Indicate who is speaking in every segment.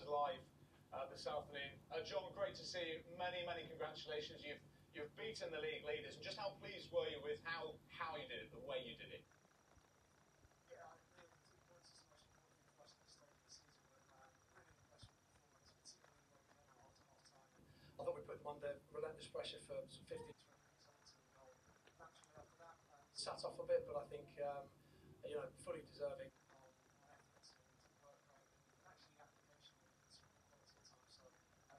Speaker 1: live this afternoon. John, great to see you. Many congratulations. You've beaten the league leaders. And just how pleased were you with how you did it, the way you did it?
Speaker 2: Yeah, I think the points is the most important for us at this stage of the season. But really impressed with the performance, particularly when we came out after half-time. I thought we put them under relentless pressure for some 15 to 20 minutes until the goal. Naturally, after that, sat off a bit, but I think fully deserving on effort and work rate and actually application and some good quality time. So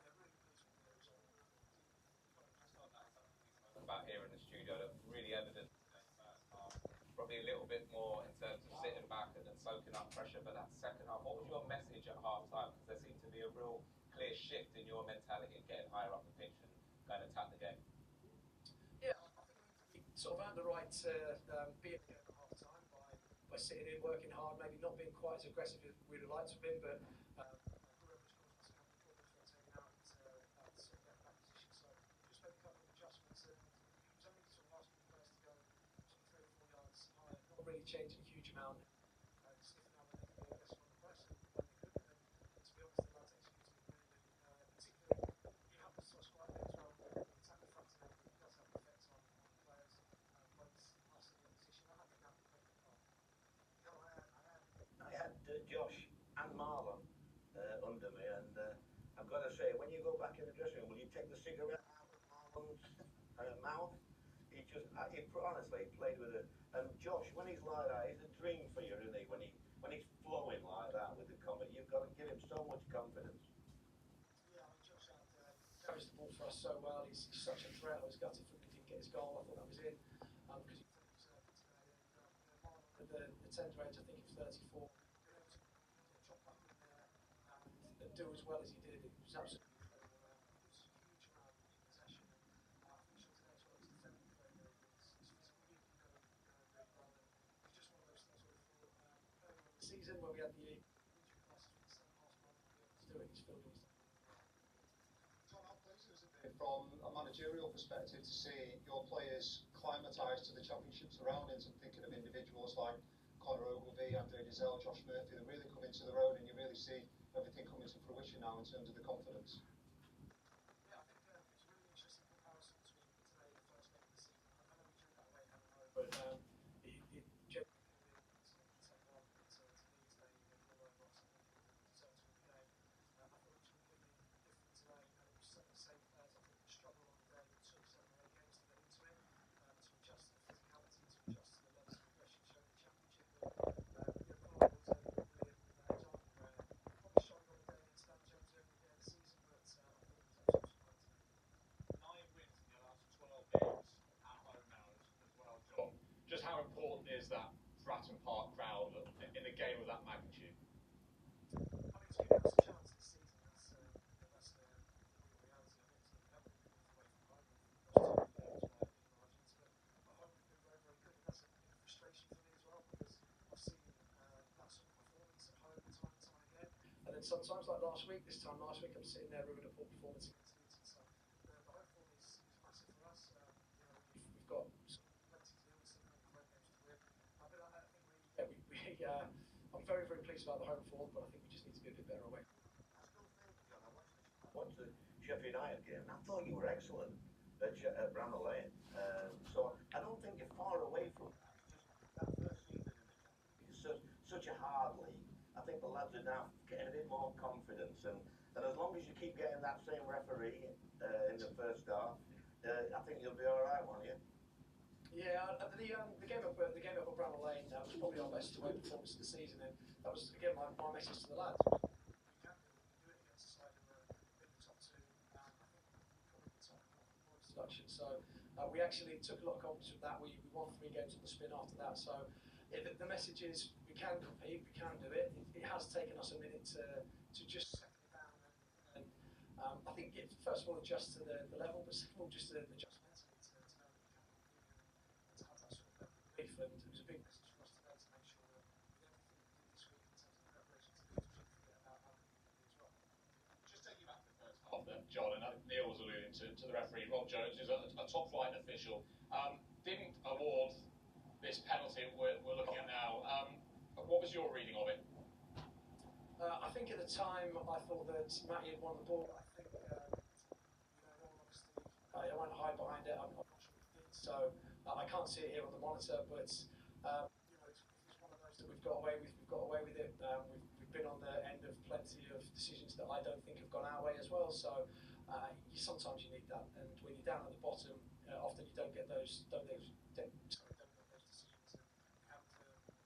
Speaker 2: they're really pleased with the result.
Speaker 3: Just on that, something we spoke about here in the studio that really evident in the first half. Probably a little bit more in terms of sitting back and soaking up pressure, but that second half, what was your message at half-time? Because there seemed to be a real clear shift in your mentality of getting higher up the pitch and going to attack the game.
Speaker 2: Yeah, I think we sort of earned the right to be in the game at half-time by sitting in, working hard, maybe not being quite as aggressive as we'd have liked to have been, but whoever's caused us a couple of problems got taken out to sort of get in that position. So just made a couple of adjustments, and it was only sort of asking the players to go sort of 3 or 4 yards higher, not really changing a huge amount, sniffing out when they could be aggressive on the press and when they couldn't. And to be honest, the lads executed it brilliantly. Particularly, it happens to us quite a bit as well. We attack the front end, but it does have an effect on players, both us and the opposition. And I think that played a part.
Speaker 4: No, I had Josh and Marlon under me, and I've got to say, when you go back in the dressing room, will you take the cigarette out of Marlon's mouth? He honestly played with it. And Josh, when he's like that, he's a dream for you, isn't he? When he's flowing like that with the comment, you've got to give him so much confidence.
Speaker 2: Yeah, I mean, Josh carries the ball for us so well. He's such a threat. I was gutted for him he didn't get his goal. I thought that was in because he fully deserved it today. And Marlon at the tender age, I think he was 34. Being able to drop back in there and do as well as he did, it was absolutely incredible. He gives us a huge amount in possession, and I think sure today as well, he's defending very good. His physical youth is going really well, and it's just one of those things where we thought earlier in the season when we had the injury crisis with the centre half, Marlon would be able to do it. He's filled in.
Speaker 1: John, how pleasing has it been from a managerial perspective to see your players climatise to the championship surroundings? I'm thinking of individuals like Conor Ogilvie, Andre Dizel, Josh Murphy, that really come into their own, and you really see everything coming to fruition now in terms of the confidence.
Speaker 2: Yeah, I think it was a really interesting comparison between today and the first game of the season. I know we drew that away at home, but it genuinely could have been sort of 10-1 to Leeds. They blew over us. I think we deserved to win the game. I thought it was completely different today, and it was certainly the same players. I think we struggled on the day. It took 7 or 8 games to get into it, to adjust to the physicality, to adjust to the levels of aggression shown in the championship. But Conor was able to do it with John. Probably struggled on the day against Dan James early in the season, but I thought he was absolutely superb today.
Speaker 1: 9 wins in your last 12 games at home now as well, John. Just how important is that Fratton Park crowd in a game of that magnitude?
Speaker 2: I mean, it's given us a chance this season. That's the real reality. I mean, we haven't been good away from home. We've lost 2 games by big margins, but at home we've been very good, and that's a bit of frustration for me as well because I've seen that sort of performance at home time and time again. And then sometimes, like last week, I'm sitting there ruining a poor performance against Leeds. So the home form is massive for us. We've got sort of plenty to do. We still got great games to win. But I think I'm very pleased about the home form, but I think we just need to be a bit better away.
Speaker 4: I still think, John, I watched the Sheffield United game, and I thought you were excellent at Bramall Lane. So I don't think you're far away from that. It's just that first season in the Championship is such a hard league. I think the lads are now getting a bit more confidence, and as long as you keep getting that same referee in the first half, I think you'll be all right, won't you?
Speaker 2: Yeah, the game up at Bramall Lane, that was probably our best away performance of the season, and that was again my message to the lads. We can do it against a side who are in the top 2. I think probably the top half of the points deduction. So we actually took a lot of confidence from that. We won 3 games on the spin after that. So the message is we can compete, we can do it. It has taken us a minute to just settle it down, and I think first of all adjust to the level, but second of all just to adjust mentally to know that we can compete and to have that sort of level of belief. And it was a big message for us today to make sure that with everything we did this week in terms of the preparation to Leeds, we didn't forget about how good we can be as well.
Speaker 1: Just taking you back to the first half then, John, and Neil was alluding to the referee, Rob Jones, who's a top-flight official, didn't award this penalty we're looking at now. What was your reading of it?
Speaker 2: I think at the time I thought that Matty had won the ball. I think obviously I won't hide behind it. I'm not sure if he did. So I can't see it here on the monitor, but it's one of those that we've got away with. We've got away with it. We've been on the end of plenty of decisions that I don't think have gone our way as well. So sometimes you need that, and when you're down at the bottom, often you don't get those decisions in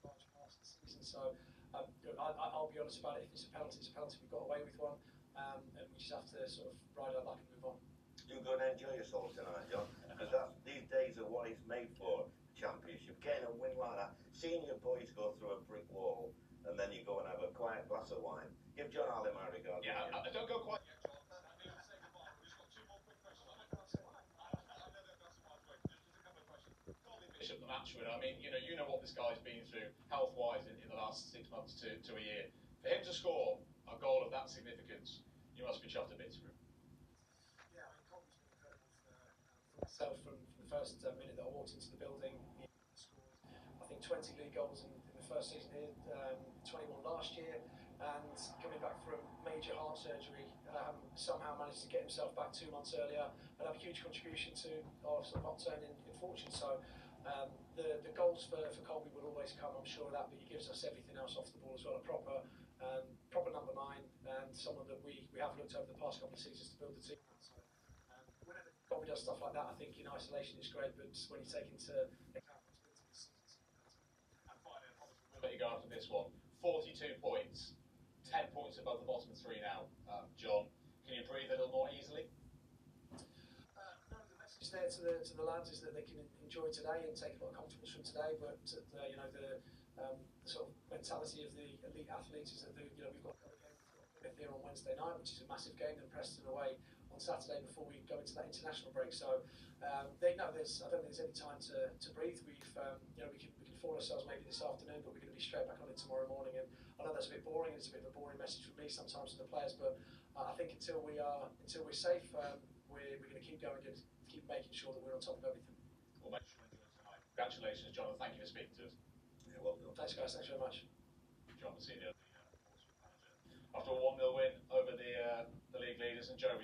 Speaker 2: large parts of the season. So I'll be honest about it. If it's a penalty, it's a penalty. We've got away with one, and we just have to sort of ride our luck and move on.
Speaker 4: You go and enjoy yourself tonight, John, because these days are what it's made for. Championship, getting a win like that, seeing your boys go through a brick wall, and then you go and have a quiet glass of wine. Give John Ali my regards.
Speaker 1: Yeah, I don't go quite yet, John. I need to say goodbye. We've just got two more quick questions. I know that's a wise way. Just a couple of questions. Colby Bishop, the match winner. I mean, you know what this guy's been through health-wise in the last 6 months to a year. For him to score a goal of that significance, you must be chuffed a bit through.
Speaker 2: Yeah, I mean, Colby's been incredible for myself from the first minute that I walked into the building. He scored, I think, 20 league goals in the first season here, 21 last year, and coming back from major heart surgery, somehow managed to get himself back 2 months earlier and have a huge contribution to our sort of upturn in fortune. So the goals for Colby will always come, I'm sure of that, but he gives us everything else off the ball as well. A proper number 9, and someone that we have looked over the past couple of seasons to build the team. So whenever Colby does stuff like that, I think in isolation it's great, but when you take into account responsibility this season,
Speaker 1: and finally, I promise we'll let you go after this one. 42 points, 10 points above the bottom 3 now. John, can you breathe a little more easily?
Speaker 2: No, the message there to the lads is that they can enjoy today and take a lot of confidence from today, but the sort of mentality of the elite athletes is that we've got another game. We've got here on Wednesday night, which is a massive game, and Preston away on Saturday before we go into that international break. So I don't think there's any time to breathe. We can fall ourselves maybe this afternoon, but we're going to be straight back on it tomorrow morning. And I know that's a bit boring. It's a bit of a boring message for me sometimes to the players, but I think until we're safe, we're going to keep going and keep making sure that we're on top of everything.
Speaker 1: We'll make sure we enjoy tonight. Congratulations, John, and thank you for speaking to us.
Speaker 4: Yeah, well done.
Speaker 2: Thanks, guys. Thanks very much.
Speaker 1: John Mousinho, the Portsmouth manager. After a 1-0 win over the league leaders, and Joe.